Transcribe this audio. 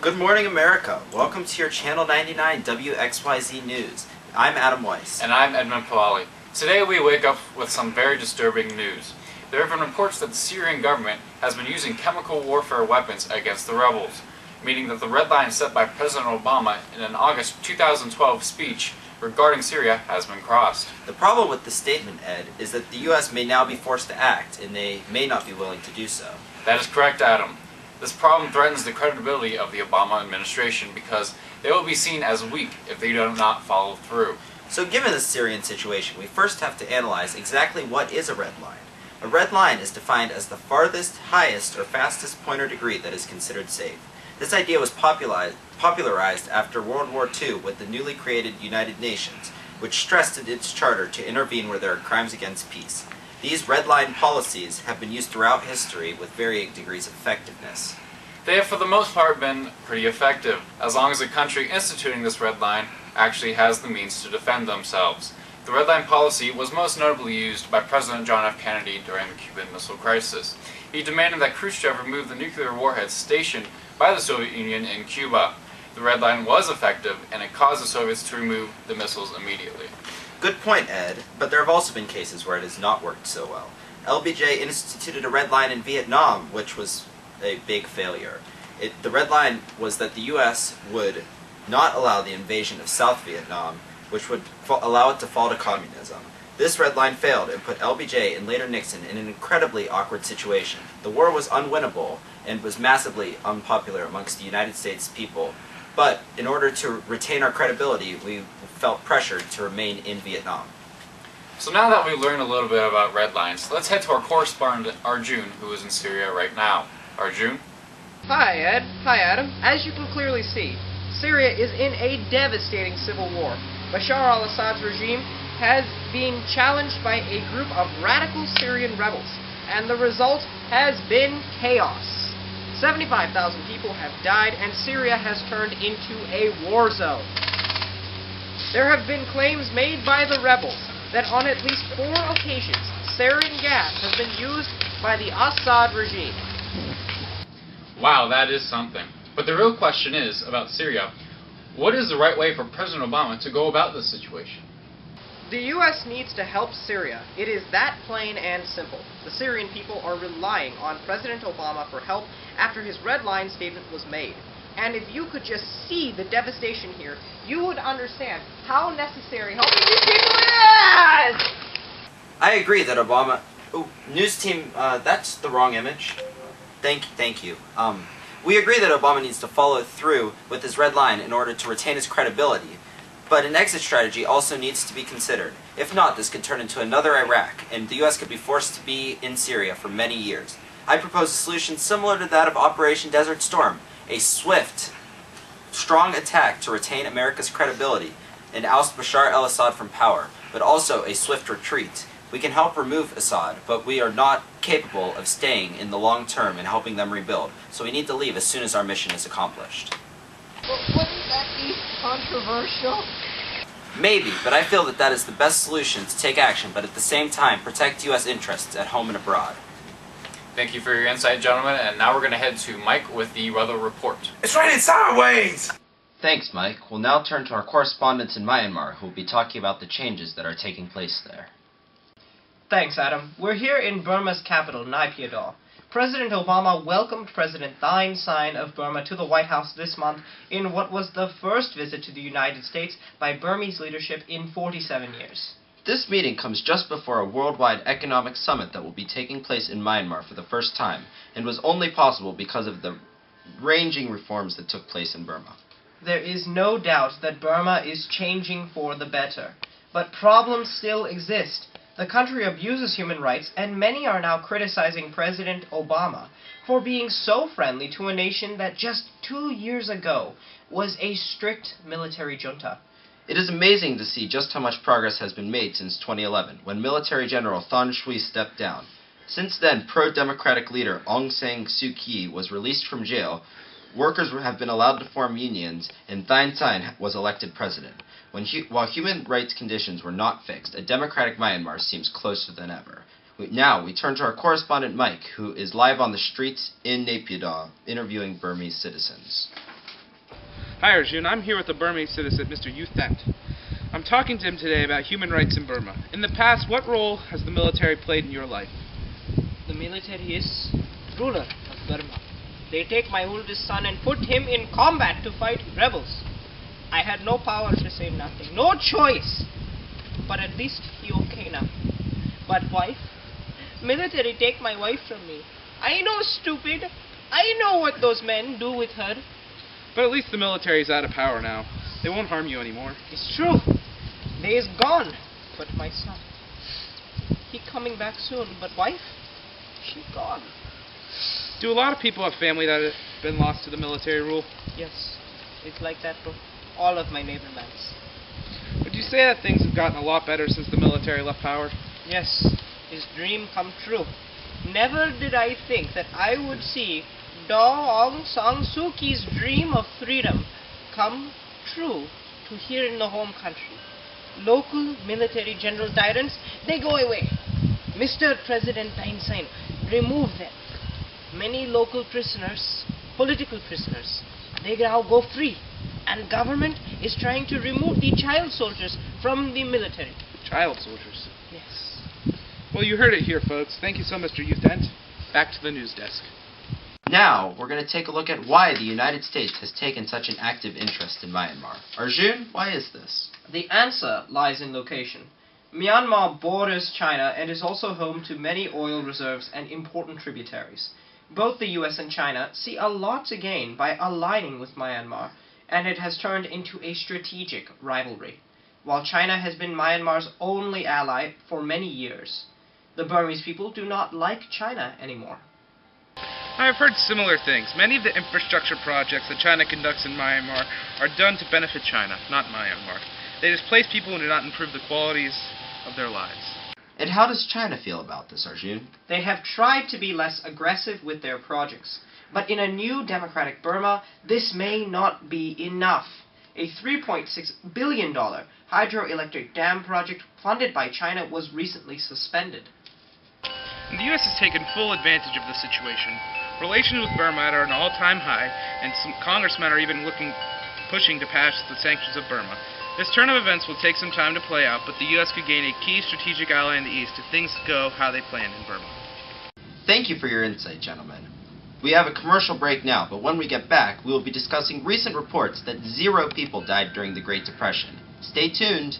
Good morning, America. Welcome to your Channel 99 WXYZ News. I'm Adam Weiss. And I'm Edmund Palali. Today we wake up with some very disturbing news. There have been reports that the Syrian government has been using chemical warfare weapons against the rebels, meaning that the red line set by President Obama in an August 2012 speech regarding Syria has been crossed. The problem with the statement, Ed, is that the U.S. may now be forced to act, and they may not be willing to do so. That is correct, Adam. This problem threatens the credibility of the Obama administration because they will be seen as weak if they do not follow through. So given the Syrian situation, we first have to analyze exactly what is a red line. A red line is defined as the farthest, highest, or fastest point or degree that is considered safe. This idea was popularized after World War II with the newly created United Nations, which stressed in its charter to intervene where there are crimes against peace. These red line policies have been used throughout history with varying degrees of effectiveness. They have for the most part been pretty effective, as long as the country instituting this red line actually has the means to defend themselves. The red line policy was most notably used by President John F. Kennedy during the Cuban Missile Crisis. He demanded that Khrushchev remove the nuclear warheads stationed by the Soviet Union in Cuba. The red line was effective, and it caused the Soviets to remove the missiles immediately. Good point, Ed, but there have also been cases where it has not worked so well. LBJ instituted a red line in Vietnam, which was a big failure. The red line was that the U.S. would not allow the invasion of South Vietnam, which would allow it to fall to communism. This red line failed and put LBJ and later Nixon in an incredibly awkward situation. The war was unwinnable and was massively unpopular amongst the United States people, but in order to retain our credibility, we felt pressured to remain in Vietnam. So now that we've learned a little bit about red lines, let's head to our correspondent Arjun, who is in Syria right now. Arjun? Hi, Ed. Hi, Adam. As you can clearly see, Syria is in a devastating civil war. Bashar al-Assad's regime has been challenged by a group of radical Syrian rebels, and the result has been chaos. 75,000 people have died, and Syria has turned into a war zone. There have been claims made by the rebels that on at least 4 occasions, sarin gas has been used by the Assad regime. Wow, that is something. But the real question is, about Syria, what is the right way for President Obama to go about this situation? The U.S. needs to help Syria. It is that plain and simple. The Syrian people are relying on President Obama for help after his red line statement was made. And if you could just see the devastation here, you would understand how necessary helping these people is! I agree that Obama... Oh, news team, that's the wrong image. Thank you. We agree that Obama needs to follow through with his red line in order to retain his credibility, but an exit strategy also needs to be considered. If not, this could turn into another Iraq, and the U.S. could be forced to be in Syria for many years. I propose a solution similar to that of Operation Desert Storm, a swift, strong attack to retain America's credibility and oust Bashar al-Assad from power, but also a swift retreat. We can help remove Assad, but we are not capable of staying in the long term and helping them rebuild, so we need to leave as soon as our mission is accomplished. But wouldn't that be controversial? Maybe, but I feel that that is the best solution to take action, but at the same time protect U.S. interests at home and abroad. Thank you for your insight, gentlemen, and now we're going to head to Mike with the weather report. It's raining sideways! Thanks, Mike. We'll now turn to our correspondents in Myanmar, who will be talking about the changes that are taking place there. Thanks, Adam. We're here in Burma's capital, Naypyidaw. President Obama welcomed President Thein Sein of Burma to the White House this month in what was the first visit to the United States by Burmese leadership in 47 years. This meeting comes just before a worldwide economic summit that will be taking place in Myanmar for the first time, and was only possible because of the ranging reforms that took place in Burma. There is no doubt that Burma is changing for the better, but problems still exist. The country abuses human rights, and many are now criticizing President Obama for being so friendly to a nation that just 2 years ago was a strict military junta. It is amazing to see just how much progress has been made since 2011, when military general Than Shwe stepped down. Since then, pro-democratic leader Aung San Suu Kyi was released from jail, workers have been allowed to form unions, and Thein Sein was elected president. While human rights conditions were not fixed, a democratic Myanmar seems closer than ever. Now, we turn to our correspondent Mike, who is live on the streets in Naypyidaw, interviewing Burmese citizens. Hi Arjun, I'm here with the Burmese citizen, Mr. U Thant. I'm talking to him today about human rights in Burma. In the past, what role has the military played in your life? The military is ruler of Burma. They take my oldest son and put him in combat to fight rebels. I had no power to say nothing, no choice. But at least he okay now. But wife? Military take my wife from me. I know, stupid. I know what those men do with her. But at least the military is out of power now. They won't harm you anymore. It's true. They is gone. But my son, he coming back soon. But wife, she gone. Do a lot of people have family that have been lost to the military rule? Yes, it's like that for all of my neighborlands. Would you say that things have gotten a lot better since the military left power? Yes, his dream come true. Never did I think that I would see Daw Aung San Suu Kyi's dream of freedom come true to here in the home country. Local military general tyrants, they go away. Mr. President Thein Sein, remove them. Many local prisoners, political prisoners, they now go free. And government is trying to remove the child soldiers from the military. Child soldiers. Yes. Well, you heard it here, folks. Thank you so much, Mr. U Thant. Back to the news desk. Now, we're going to take a look at why the United States has taken such an active interest in Myanmar. Arjun, why is this? The answer lies in location. Myanmar borders China and is also home to many oil reserves and important tributaries. Both the US and China see a lot to gain by aligning with Myanmar, and it has turned into a strategic rivalry. While China has been Myanmar's only ally for many years, the Burmese people do not like China anymore. I've heard similar things. Many of the infrastructure projects that China conducts in Myanmar are done to benefit China, not Myanmar. They displace people and do not improve the qualities of their lives. And how does China feel about this, Arjun? They have tried to be less aggressive with their projects, but in a new democratic Burma, this may not be enough. A $3.6 billion hydroelectric dam project funded by China was recently suspended. And the U.S. has taken full advantage of the situation. Relations with Burma are at an all-time high, and some congressmen are even pushing to pass the sanctions of Burma. This turn of events will take some time to play out, but the U.S. could gain a key strategic ally in the East if things go how they planned in Burma. Thank you for your insight, gentlemen. We have a commercial break now, but when we get back, we will be discussing recent reports that 0 people died during the Great Depression. Stay tuned.